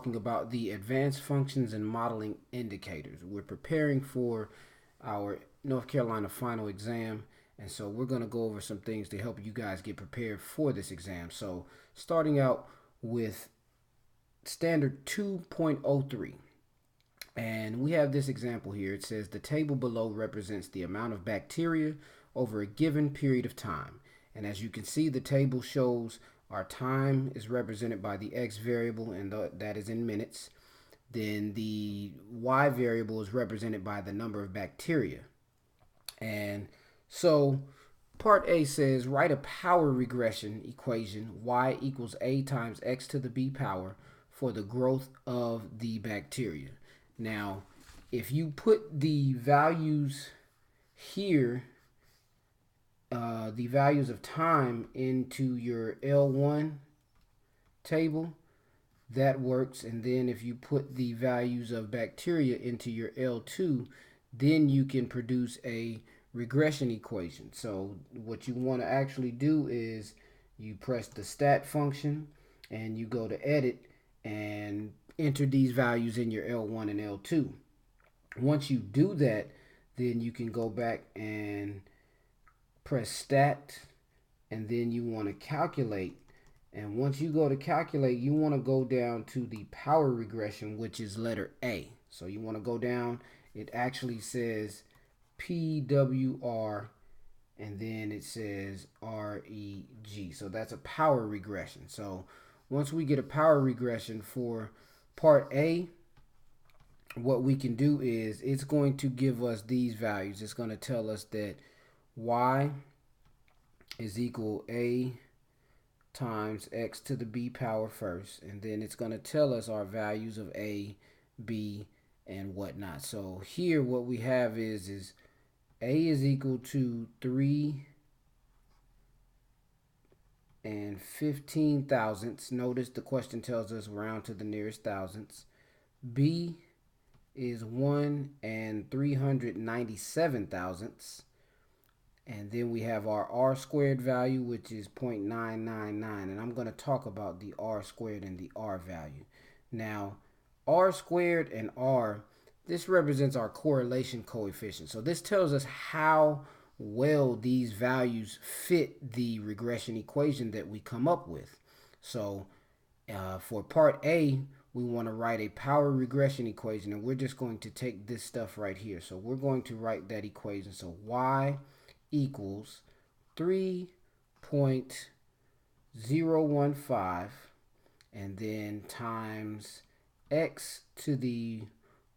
talking about the advanced functions and modeling indicators. We're preparing for our North Carolina final exam, and so we're going to go over some things to help you guys get prepared for this exam. So starting out with standard 2.03. And we have this example here. It says the table below represents the amount of bacteria over a given period of time. And as you can see, the table shows our time is represented by the X variable, and that is in minutes. Then the Y variable is represented by the number of bacteria. And so part A says write a power regression equation, Y equals A times X to the B power, for the growth of the bacteria. Now, if you put the values here, the values of time into your L1 table, that works. And then if you put the values of bacteria into your L2, then you can produce a regression equation. So what you want to actually do is you press the stat function and you go to edit and enter these values in your L1 and L2. Once you do that, then you can go back and press stat, and then you want to calculate. And once you go to calculate, you want to go down to the power regression, which is letter A. So you want to go down. It actually says PWR, and then it says REG. So that's a power regression. So once we get a power regression for part A, what we can do is it's going to give us these values. It's going to tell us that Y is equal A times X to the B power first, and then it's going to tell us our values of A, B, and whatnot. So here what we have is A is equal to 3 and 15 thousandths. Notice the question tells us round to the nearest thousandths. B is 1 and 397 thousandths. And then we have our R squared value, which is 0.999. And I'm going to talk about the R squared and the R value. Now, R squared and R, this represents our correlation coefficient. So this tells us how well these values fit the regression equation that we come up with. So for part A, we want to write a power regression equation, and we're just going to take this stuff right here. So we're going to write that equation. So Y equals 3.015, and then times X to the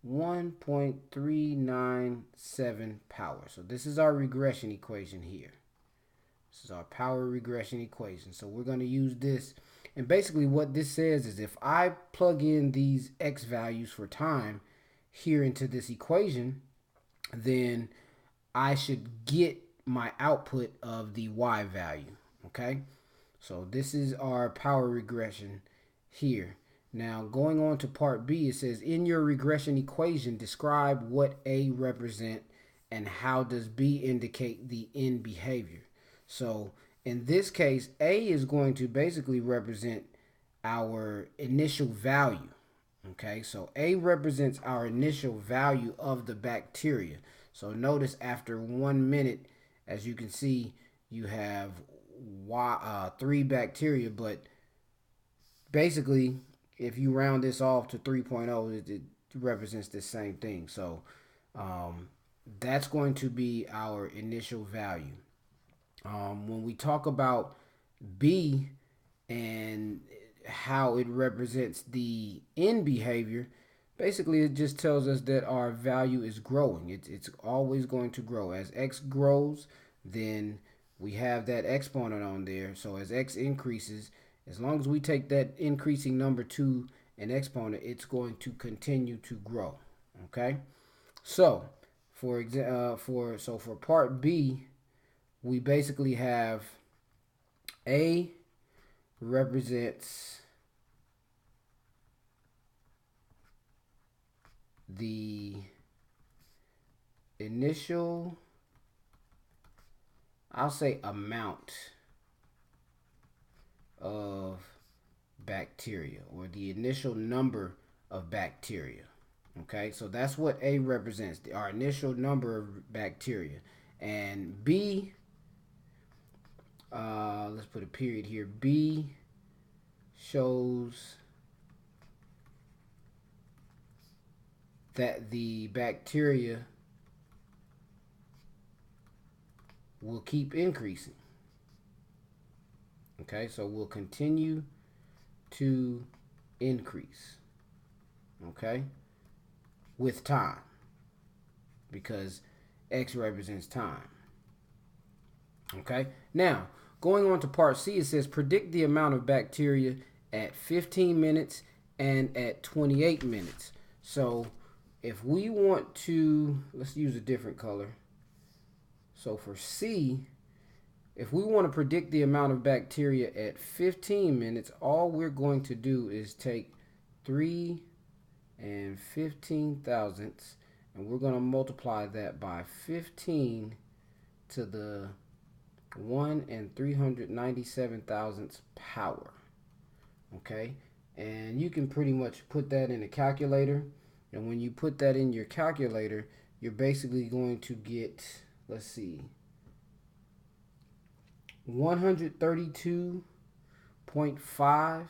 1.397 power. So this is our regression equation here. This is our power regression equation. So we're going to use this. And basically what this says is if I plug in these X values for time here into this equation, then I should get my output of the Y value. Okay, so this is our power regression here. Now going on to part B, it says in your regression equation describe what A represent and how does B indicate the end behavior. So in this case, A is going to basically represent our initial value. Okay, so A represents our initial value of the bacteria. So notice after 1 minute, as you can see, you have 3 bacteria, but basically, if you round this off to 3.0, it represents the same thing. So that's going to be our initial value. When we talk about B and how it represents the end behavior, basically it just tells us that our value is growing. It's always going to grow. As X grows, then we have that exponent on there. So as X increases, as long as we take that increasing number to an exponent, it's going to continue to grow. Okay, so for part B, we basically have A represents the initial, I'll say, amount of bacteria, or the initial number of bacteria. Okay, so that's what A represents, our initial number of bacteria. And B, let's put a period here. B shows that the bacteria will keep increasing. Okay, so we'll continue to increase. Okay, with time, because X represents time. Okay, now going on to part C, it says predict the amount of bacteria at 15 minutes and at 28 minutes. So if we want to, let's use a different color. So for C, if we want to predict the amount of bacteria at 15 minutes, all we're going to do is take 3 and 15 thousandths, and we're going to multiply that by 15 to the 1 and 397 thousandths power. Okay, and you can pretty much put that in a calculator, and when you put that in your calculator, you're basically going to get, let's see, 132.5.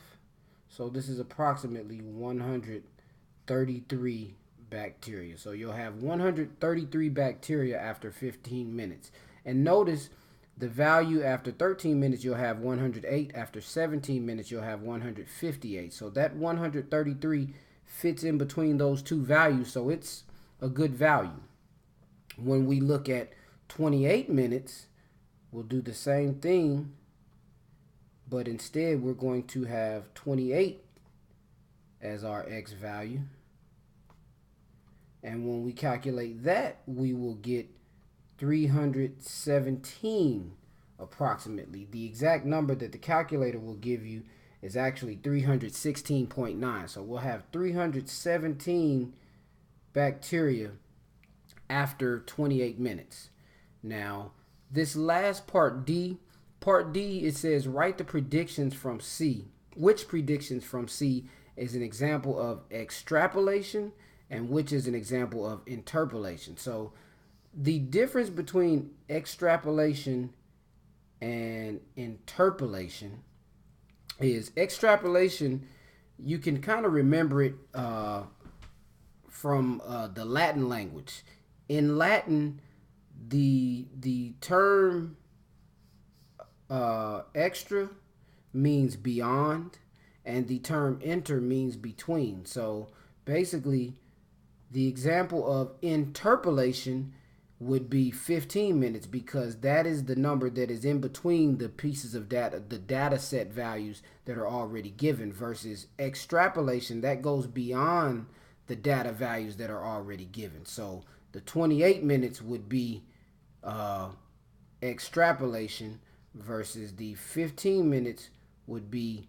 So this is approximately 133 bacteria. So you'll have 133 bacteria after 15 minutes. And notice the value after 13 minutes, you'll have 108. After 17 minutes, you'll have 158. So that 133 fits in between those two values. So it's a good value. When we look at 28 minutes, we'll do the same thing, but instead we're going to have 28 as our X value. And when we calculate that, we will get 317 approximately. The exact number that the calculator will give you is actually 316.9. So we'll have 317 bacteria after 28 minutes. Now, this last part D, it says write the predictions from C. Which predictions from C is an example of extrapolation and which is an example of interpolation. So the difference between extrapolation and interpolation is extrapolation, you can kind of remember it from the Latin language. In Latin, the term extra means beyond, and the term inter means between. So basically, the example of interpolation would be 15 minutes, because that is the number that is in between the pieces of data, the data set values that are already given, versus extrapolation that goes beyond the data values that are already given. So the 28 minutes would be extrapolation, versus the 15 minutes would be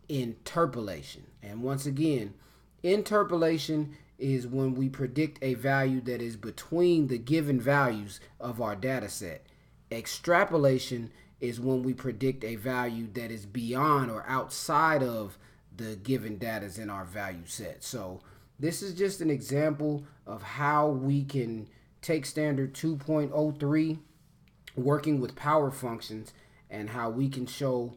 interpolation. And once again, interpolation is when we predict a value that is between the given values of our data set. Extrapolation is when we predict a value that is beyond or outside of the given data in our value set. So this is just an example of how we can take standard 2.03, working with power functions, and how we can show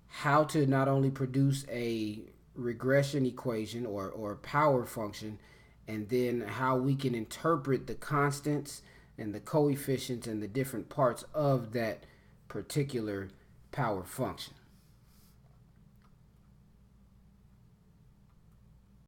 how to not only produce a regression equation or power function, and then how we can interpret the constants and the coefficients and the different parts of that particular power function.